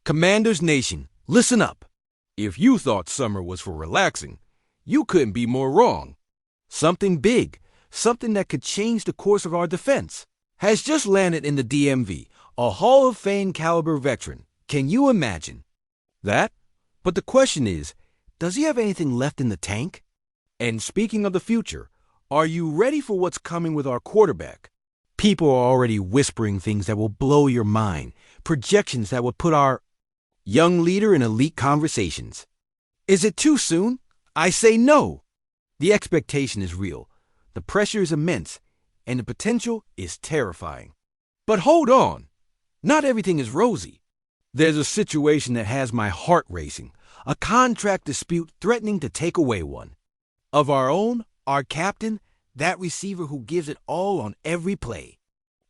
Commanders Nation, listen up. If you thought summer was for relaxing, you couldn't be more wrong. Something big, something that could change the course of our defense, has just landed in the DMV, a Hall of Fame caliber veteran. Can you imagine that? But the question is, does he have anything left in the tank? And speaking of the future, are you ready for what's coming with our quarterback? People are already whispering things that will blow your mind, projections that will put our young leader in elite conversations. Is it too soon? I say no. The expectation is real, the pressure is immense, and the potential is terrifying. But hold on, not everything is rosy. There's a situation that has my heart racing, a contract dispute threatening to take away one. Of our own, our captain, that receiver who gives it all on every play.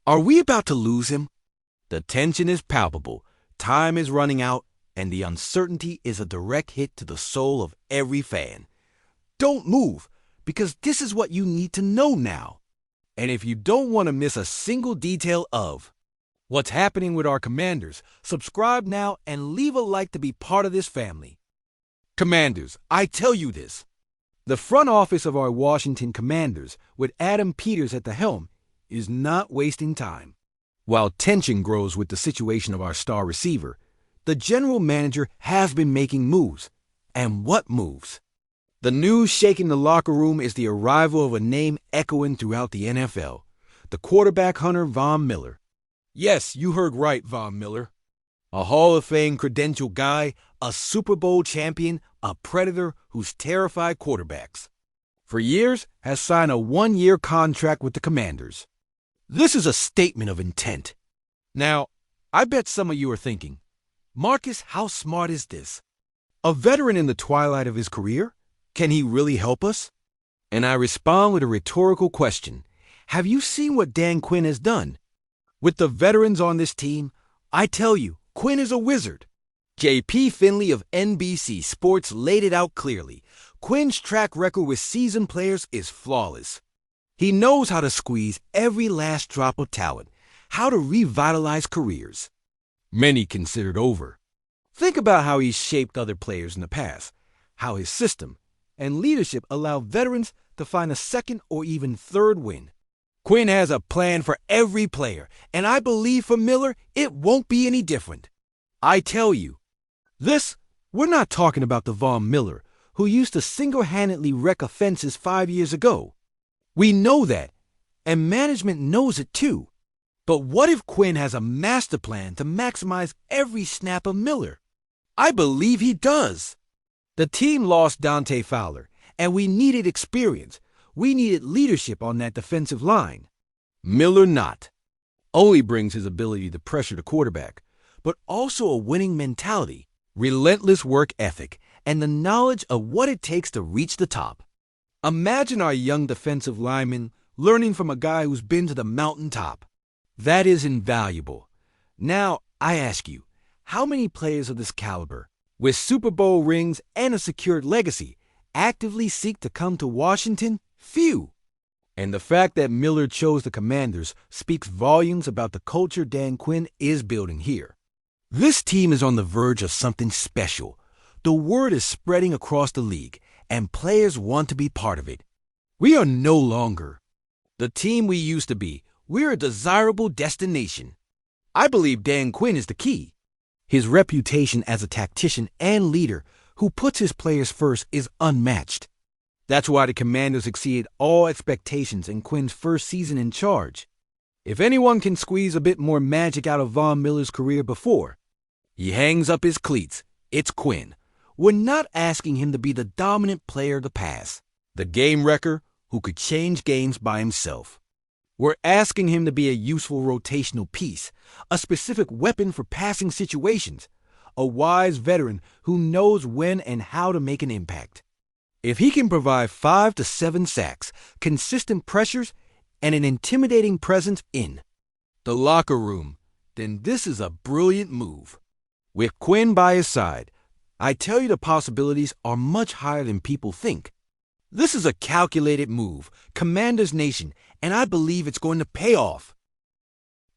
Are we about to lose him? The tension is palpable, time is running out, and the uncertainty is a direct hit to the soul of every fan. Don't move, because this is what you need to know now. And if you don't want to miss a single detail of what's happening with our Commanders, subscribe now and leave a like to be part of this family. Commanders, I tell you this. The front office of our Washington Commanders, with Adam Peters at the helm, is not wasting time. While tension grows with the situation of our star receiver, the general manager has been making moves. And what moves? The news shaking the locker room is the arrival of a name echoing throughout the NFL, the quarterback hunter Von Miller. Yes, you heard right, Von Miller. A Hall of Fame credentialed guy, a Super Bowl champion, a predator who's terrified quarterbacks. For years, has signed a one-year contract with the Commanders. This is a statement of intent. Now, I bet some of you are thinking, Marcus, how smart is this? A veteran in the twilight of his career? Can he really help us? And I respond with a rhetorical question. Have you seen what Dan Quinn has done? With the veterans on this team, I tell you, Quinn is a wizard. J.P. Finley of NBC Sports laid it out clearly. Quinn's track record with seasoned players is flawless. He knows how to squeeze every last drop of talent, how to revitalize careers. Many considered over. Think about how he's shaped other players in the past, how his system and leadership allow veterans to find a second or even third win. Quinn has a plan for every player, and I believe for Miller, it won't be any different. I tell you, we're not talking about the Von Miller who used to single-handedly wreck offenses 5 years ago. We know that, and management knows it too. But what if Quinn has a master plan to maximize every snap of Miller? I believe he does. The team lost Dante Fowler, and we needed experience. We needed leadership on that defensive line. Miller not only brings his ability to pressure the quarterback, but also a winning mentality, relentless work ethic, and the knowledge of what it takes to reach the top. Imagine our young defensive lineman learning from a guy who's been to the mountaintop. That is invaluable. Now, I ask you, how many players of this caliber, with Super Bowl rings and a secured legacy, actively seek to come to Washington? Few. And the fact that Miller chose the Commanders speaks volumes about the culture Dan Quinn is building here. This team is on the verge of something special. The word is spreading across the league, and players want to be part of it. We are no longer the team we used to be. We're a desirable destination. I believe Dan Quinn is the key. His reputation as a tactician and leader who puts his players first is unmatched. That's why the Commanders exceeded all expectations in Quinn's first season in charge. If anyone can squeeze a bit more magic out of Von Miller's career before he hangs up his cleats, it's Quinn. We're not asking him to be the dominant player of the past, the game wrecker who could change games by himself. We're asking him to be a useful rotational piece, a specific weapon for passing situations, a wise veteran who knows when and how to make an impact. If he can provide 5 to 7 sacks, consistent pressures, and an intimidating presence in the locker room, then this is a brilliant move. With Quinn by his side, I tell you the possibilities are much higher than people think. This is a calculated move, Commanders Nation, and I believe it's going to pay off.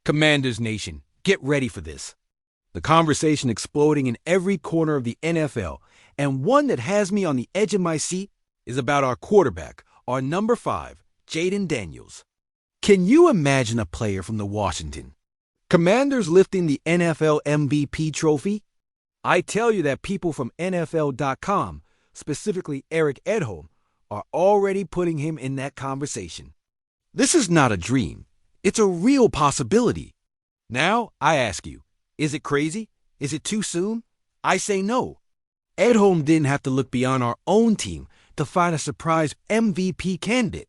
Commanders Nation, get ready for this. The conversation exploding in every corner of the NFL, and one that has me on the edge of my seat, is about our quarterback, our number 5, Jayden Daniels. Can you imagine a player from the Washington Commanders lifting the NFL MVP trophy? I tell you that people from NFL.com, specifically Eric Edholm, are already putting him in that conversation. This is not a dream. It's a real possibility. Now, I ask you, is it crazy? Is it too soon? I say no. Edholm didn't have to look beyond our own team to find a surprise MVP candidate.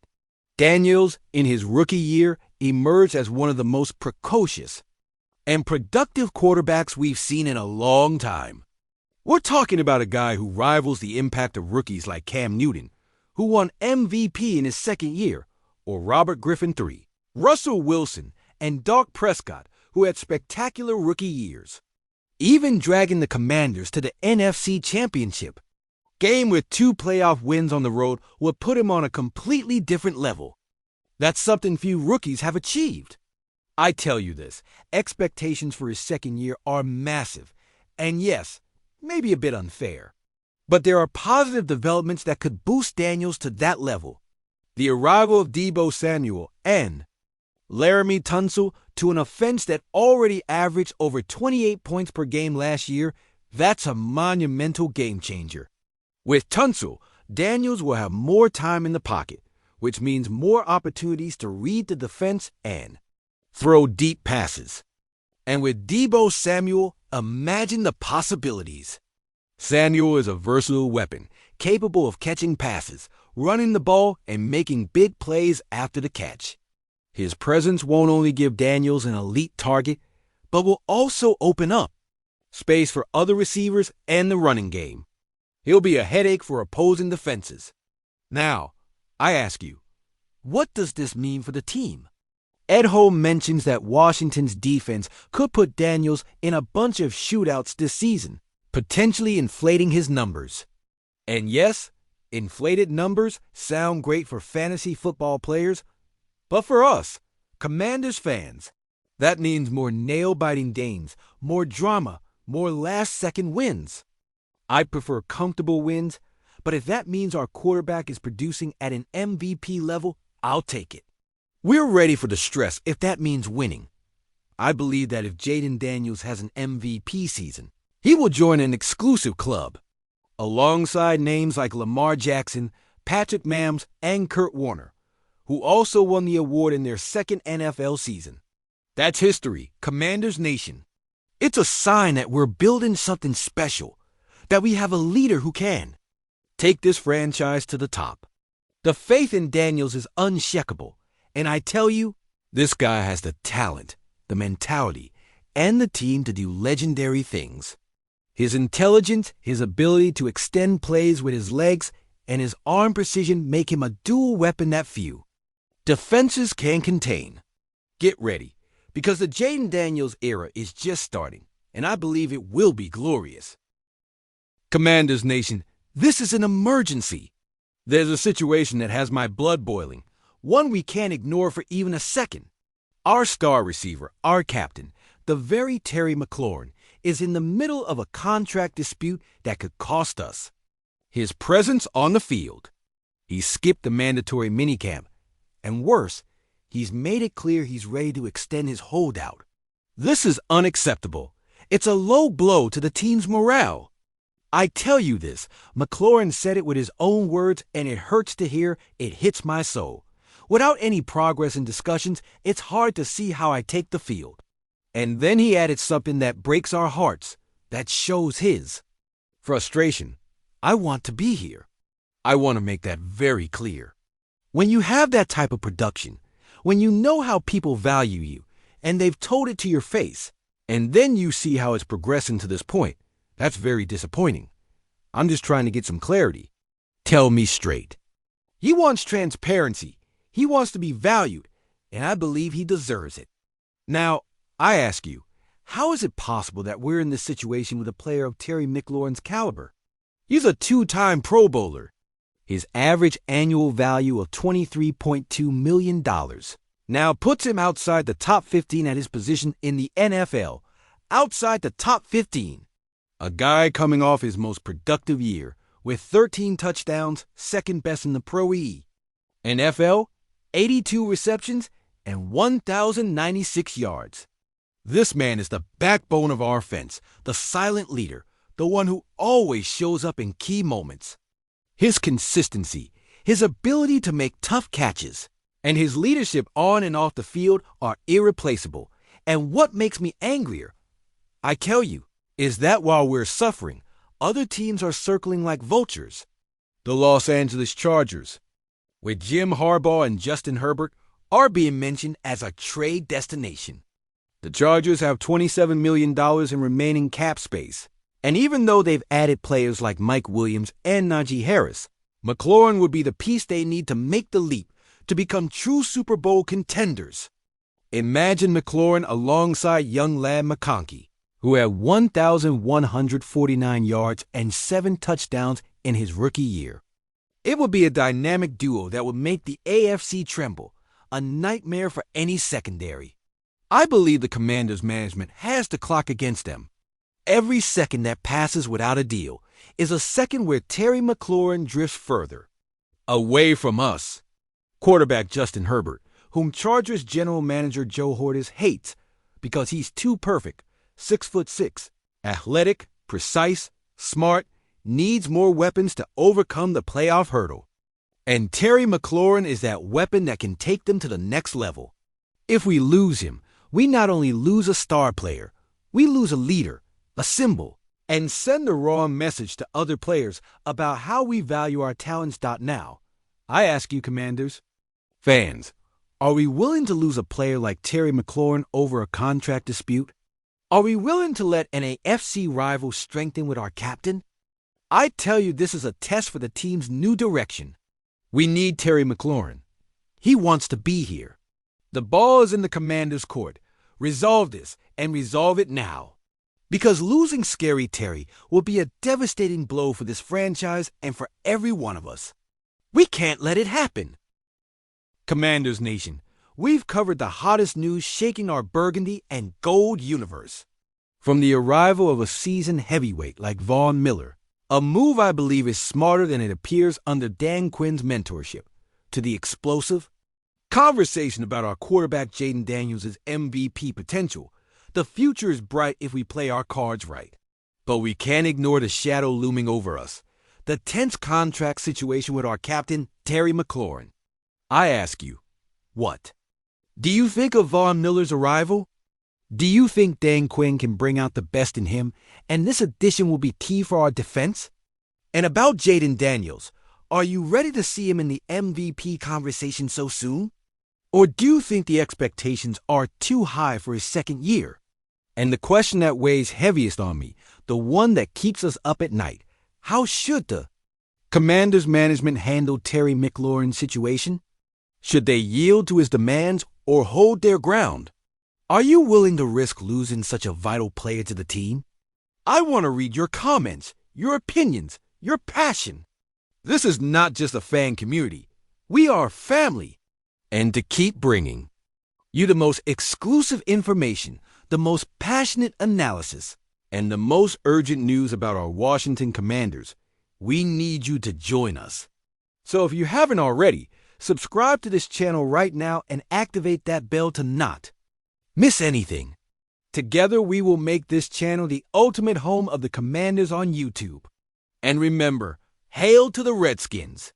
Daniels, in his rookie year, emerged as one of the most precocious and productive quarterbacks we've seen in a long time. We're talking about a guy who rivals the impact of rookies like Cam Newton, who won MVP in his second year, or Robert Griffin III, Russell Wilson, and Dak Prescott, who had spectacular rookie years, even dragging the Commanders to the NFC Championship. Game with 2 playoff wins on the road would put him on a completely different level. That's something few rookies have achieved. I tell you this, expectations for his second year are massive, and yes, maybe a bit unfair. But there are positive developments that could boost Daniels to that level. The arrival of Deebo Samuel and Laramie Tunsil to an offense that already averaged over 28 points per game last year, that's a monumental game changer. With Tunsil, Daniels will have more time in the pocket, which means more opportunities to read the defense and throw deep passes. And with Deebo Samuel, imagine the possibilities. Samuel is a versatile weapon, capable of catching passes, running the ball, and making big plays after the catch. His presence won't only give Daniels an elite target, but will also open up space for other receivers and the running game. He'll be a headache for opposing defenses. Now, I ask you, what does this mean for the team? Edholm mentions that Washington's defense could put Daniels in a bunch of shootouts this season, potentially inflating his numbers. And yes, inflated numbers sound great for fantasy football players, but for us, Commanders fans, that means more nail-biting games, more drama, more last-second wins. I prefer comfortable wins, but if that means our quarterback is producing at an MVP level, I'll take it. We're ready for the stress if that means winning. I believe that if Jayden Daniels has an MVP season, he will join an exclusive club, alongside names like Lamar Jackson, Patrick Mahomes, and Kurt Warner, who also won the award in their second NFL season. That's history, Commanders Nation. It's a sign that we're building something special, that we have a leader who can take this franchise to the top. The faith in Daniels is unshakable, and I tell you, this guy has the talent, the mentality, and the team to do legendary things. His intelligence, his ability to extend plays with his legs, and his arm precision make him a dual weapon that few defenses can contain. Get ready, because the Jayden Daniels era is just starting, and I believe it will be glorious. Commanders Nation, this is an emergency. There's a situation that has my blood boiling, one we can't ignore for even a second. Our star receiver, our captain, the very Terry McLaurin, is in the middle of a contract dispute that could cost us his presence on the field. He skipped the mandatory minicamp, and worse, he's made it clear he's ready to extend his holdout. This is unacceptable. It's a low blow to the team's morale. I tell you this, McLaurin said it with his own words, and it hurts to hear. It hits my soul. Without any progress in discussions, it's hard to see how I take the field. And then he added something that breaks our hearts, that shows his frustration. I want to be here. I want to make that very clear. When you have that type of production, when you know how people value you, and they've told it to your face, and then you see how it's progressing to this point, that's very disappointing. I'm just trying to get some clarity. Tell me straight. He wants transparency. He wants to be valued, and I believe he deserves it. Now, I ask you, how is it possible that we're in this situation with a player of Terry McLaurin's caliber? He's a 2-time Pro Bowler. His average annual value of $23.2 million now puts him outside the top 15 at his position in the NFL, outside the top 15. A guy coming off his most productive year with 13 touchdowns, second best in the Pro E. NFL, 82 receptions and 1,096 yards. This man is the backbone of our offense, the silent leader, the one who always shows up in key moments. His consistency, his ability to make tough catches, and his leadership on and off the field are irreplaceable. And what makes me angrier, I tell you, is that while we're suffering, other teams are circling like vultures. The Los Angeles Chargers, with Jim Harbaugh and Justin Herbert, are being mentioned as a trade destination. The Chargers have $27 million in remaining cap space, and even though they've added players like Mike Williams and Najee Harris, McLaurin would be the piece they need to make the leap to become true Super Bowl contenders. Imagine McLaurin alongside young lad McConkey, who had 1,149 yards and 7 touchdowns in his rookie year. It would be a dynamic duo that would make the AFC tremble, a nightmare for any secondary. I believe the Commanders' management has the clock against them. Every second that passes without a deal is a second where Terry McLaurin drifts further, away from us. Quarterback Justin Herbert, whom Chargers general manager Joe Hortiz hates because he's too perfect, 6'6", athletic, precise, smart, needs more weapons to overcome the playoff hurdle. And Terry McLaurin is that weapon that can take them to the next level. If we lose him, we not only lose a star player, we lose a leader, a symbol, and send the wrong message to other players about how we value our talents. Now, I ask you, Commanders, fans, are we willing to lose a player like Terry McLaurin over a contract dispute? Are we willing to let an AFC rival strengthen with our captain? I tell you, this is a test for the team's new direction. We need Terry McLaurin. He wants to be here. The ball is in the Commanders' court. Resolve this, and resolve it now. Because losing Scary Terry will be a devastating blow for this franchise and for every one of us. We can't let it happen. Commanders Nation, we've covered the hottest news shaking our burgundy and gold universe. From the arrival of a seasoned heavyweight like Von Miller, a move I believe is smarter than it appears under Dan Quinn's mentorship, to the explosive conversation about our quarterback Jayden Daniels' MVP potential. The future is bright if we play our cards right. But we can't ignore the shadow looming over us, the tense contract situation with our captain, Terry McLaurin. I ask you, what? Do you think of Von Miller's arrival? Do you think Dan Quinn can bring out the best in him, and this addition will be key for our defense? And about Jayden Daniels, are you ready to see him in the MVP conversation so soon? Or do you think the expectations are too high for his second year? And the question that weighs heaviest on me, the one that keeps us up at night, how should the Commanders management handle Terry McLaurin's situation? Should they yield to his demands or hold their ground? Are you willing to risk losing such a vital player to the team? I want to read your comments, your opinions, your passion. This is not just a fan community. We are family. And to keep bringing you the most exclusive information, the most passionate analysis, and the most urgent news about our Washington Commanders, we need you to join us. So if you haven't already, subscribe to this channel right now and activate that bell to not miss anything. Together we will make this channel the ultimate home of the Commanders on YouTube. And remember, hail to the Redskins!